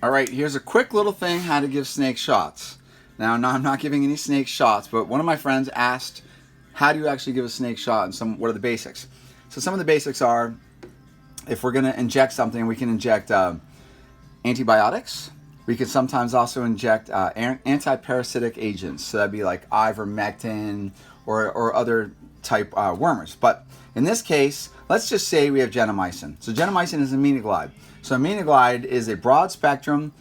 All right, here's a quick little thing how to give snake shots. Now, no, I'm not giving any snake shots, but one of my friends asked, how do you actually give a snake shot and what are the basics? So some of the basics are, if we're going to inject something, we can inject antibiotics. We can sometimes also inject anti-parasitic agents. So that'd be like ivermectin or other type wormers. But in this case, let's just say we have gentamicin. So gentamicin is aminoglide. So aminoglide is a broad spectrum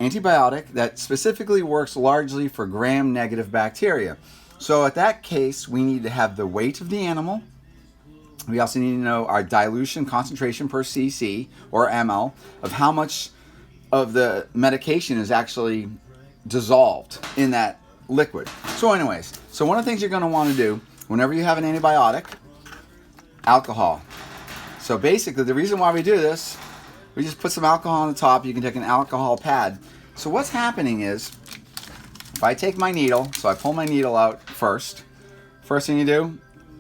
antibiotic that specifically works largely for gram-negative bacteria. So at that case, we need to have the weight of the animal. We also need to know our dilution concentration per cc or ml of how much of the medication is actually dissolved in that liquid. So anyways, so one of the things you're going to want to do whenever you have an antibiotic, alcohol. So basically the reason why we do this, we just put some alcohol on the top. You can take an alcohol pad. So what's happening is, if I take my needle, so I pull my needle out first thing you do,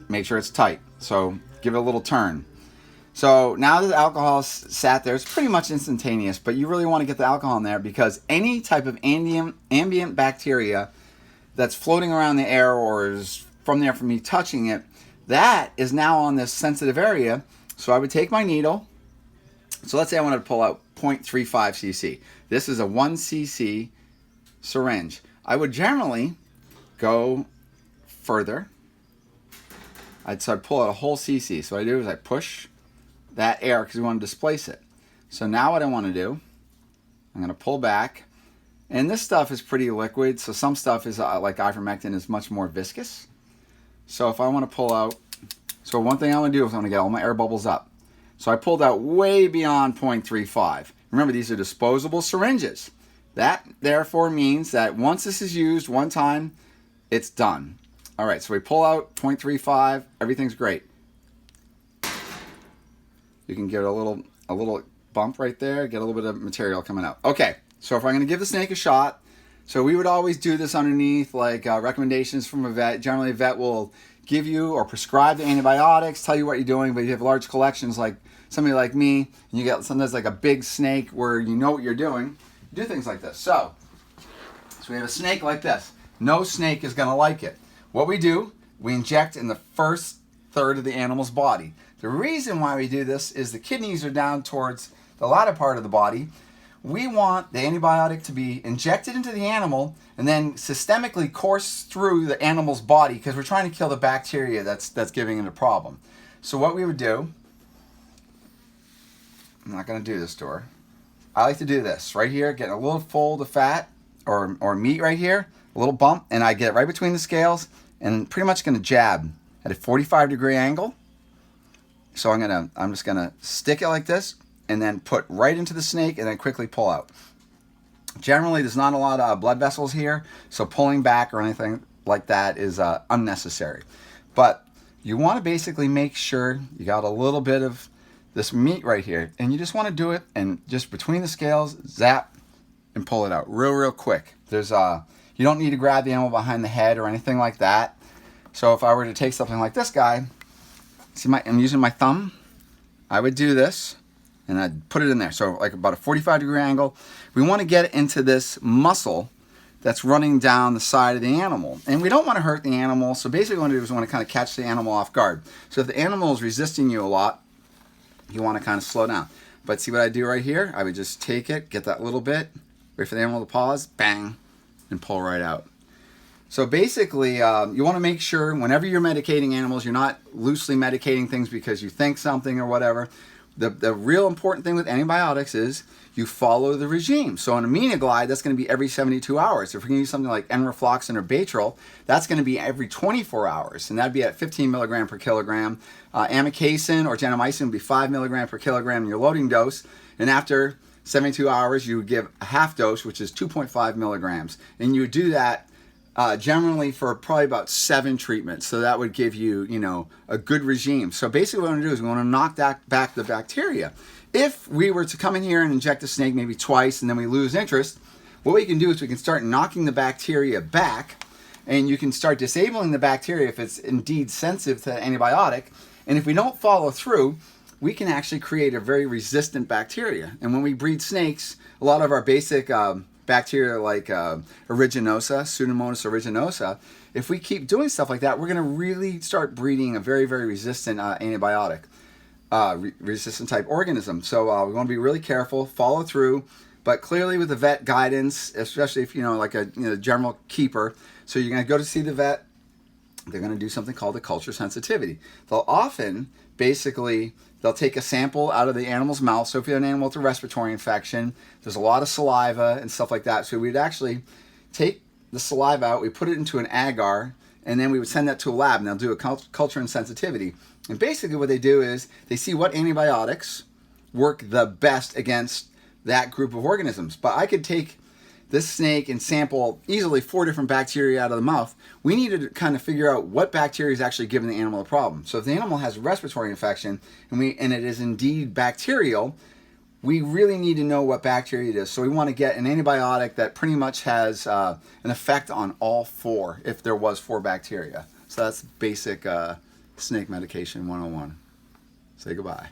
make sure it's tight. So give it a little turn. So now that the alcohol is sat there, it's pretty much instantaneous, but you really want to get the alcohol in there because any type of ambient bacteria that's floating around the air or is from there from me touching it, that is now on this sensitive area. So I would take my needle. So let's say I wanted to pull out 0.35 cc. This is a 1 cc syringe. I would generally go further. I'd pull out a whole cc. So what I do is I push that air because we want to displace it. So now what I want to do, I'm going to pull back. And this stuff is pretty liquid. So some stuff is like ivermectin is much more viscous. So if I want to pull out, so one thing I want to do is I want to get all my air bubbles up. So I pulled out way beyond 0.35. Remember, these are disposable syringes. That therefore means that once this is used one time, it's done. All right, so we pull out 0.35, everything's great. You can get a little bump right there, get a little bit of material coming out. Okay, so if I'm going to give the snake a shot, so we would always do this underneath like recommendations from a vet. Generally, a vet will give you or prescribe the antibiotics, tell you what you're doing, but you have large collections like somebody like me, and you get sometimes like a big snake where you know what you're doing, you do things like this. So we have a snake like this. No snake is going to like it. What we do, we inject in the first third of the animal's body. The reason why we do this is the kidneys are down towards the latter part of the body. We want the antibiotic to be injected into the animal and then systemically course through the animal's body because we're trying to kill the bacteria that's giving it a problem. So what we would do, I'm not going to do this to her. I like to do this right here, get a little fold of fat or meat right here, a little bump, and I get it right between the scales and pretty much going to jab at a 45-degree angle. So I'm just going to stick it like this and then put right into the snake and then quickly pull out. Generally, there's not a lot of blood vessels here, so pulling back or anything like that is unnecessary. But you want to basically make sure you got a little bit of this meat right here, and you just want to do it and just between the scales, zap, and pull it out real quick. There's you don't need to grab the animal behind the head or anything like that. So if I were to take something like this guy, see I'm using my thumb, I would do this and I'd put it in there. So like about a 45-degree angle. We want to get into this muscle that's running down the side of the animal. And we don't want to hurt the animal. So basically what we want to do is we want to kind of catch the animal off guard. So if the animal is resisting you a lot, you want to kind of slow down. But see what I do right here? I would just take it, get that little bit, wait for the animal to pause, bang, and pull right out. So basically, you want to make sure whenever you're medicating animals, you're not loosely medicating things because you think something or whatever. The real important thing with antibiotics is you follow the regime. So on aminoglide, that's going to be every 72 hours. If we're going to use something like enrofloxacin or Baytril, that's going to be every 24 hours, and that'd be at 15 milligram per kilogram. Amikacin or gentamicin would be 5 milligram per kilogram in your loading dose, and after 72 hours, you would give a half dose, which is 2.5 milligrams, and you would do that generally for probably about 7 treatments. So that would give you, a good regime. So basically what we want to do is we want to knock back the bacteria. If we were to come in here and inject a snake maybe twice and then we lose interest, what we can do is we can start knocking the bacteria back, and you can start disabling the bacteria if it's indeed sensitive to the antibiotic. And if we don't follow through, we can actually create a very resistant bacteria. And when we breed snakes, a lot of our basic bacteria like aeruginosa, Pseudomonas aeruginosa, if we keep doing stuff like that, we're going to really start breeding a very, very resistant antibiotic, resistant type organism. So we want to be really careful, follow through, but clearly with the vet guidance, especially if like a general keeper. So you're going to go to see the vet. They're going to do something called a culture sensitivity. They'll often, basically, they'll take a sample out of the animal's mouth. So if you have an animal with a respiratory infection, there's a lot of saliva and stuff like that. So we'd actually take the saliva out, we put it into an agar, and then we would send that to a lab, and they'll do a culture and sensitivity. And basically what they do is they see what antibiotics work the best against that group of organisms. But I could take this snake and sample easily 4 different bacteria out of the mouth. We need to kind of figure out what bacteria is actually giving the animal a problem. So if the animal has a respiratory infection and it is indeed bacterial, we really need to know what bacteria it is. So we want to get an antibiotic that pretty much has an effect on all 4, if there was 4 bacteria. So that's basic snake medication 101. Say goodbye.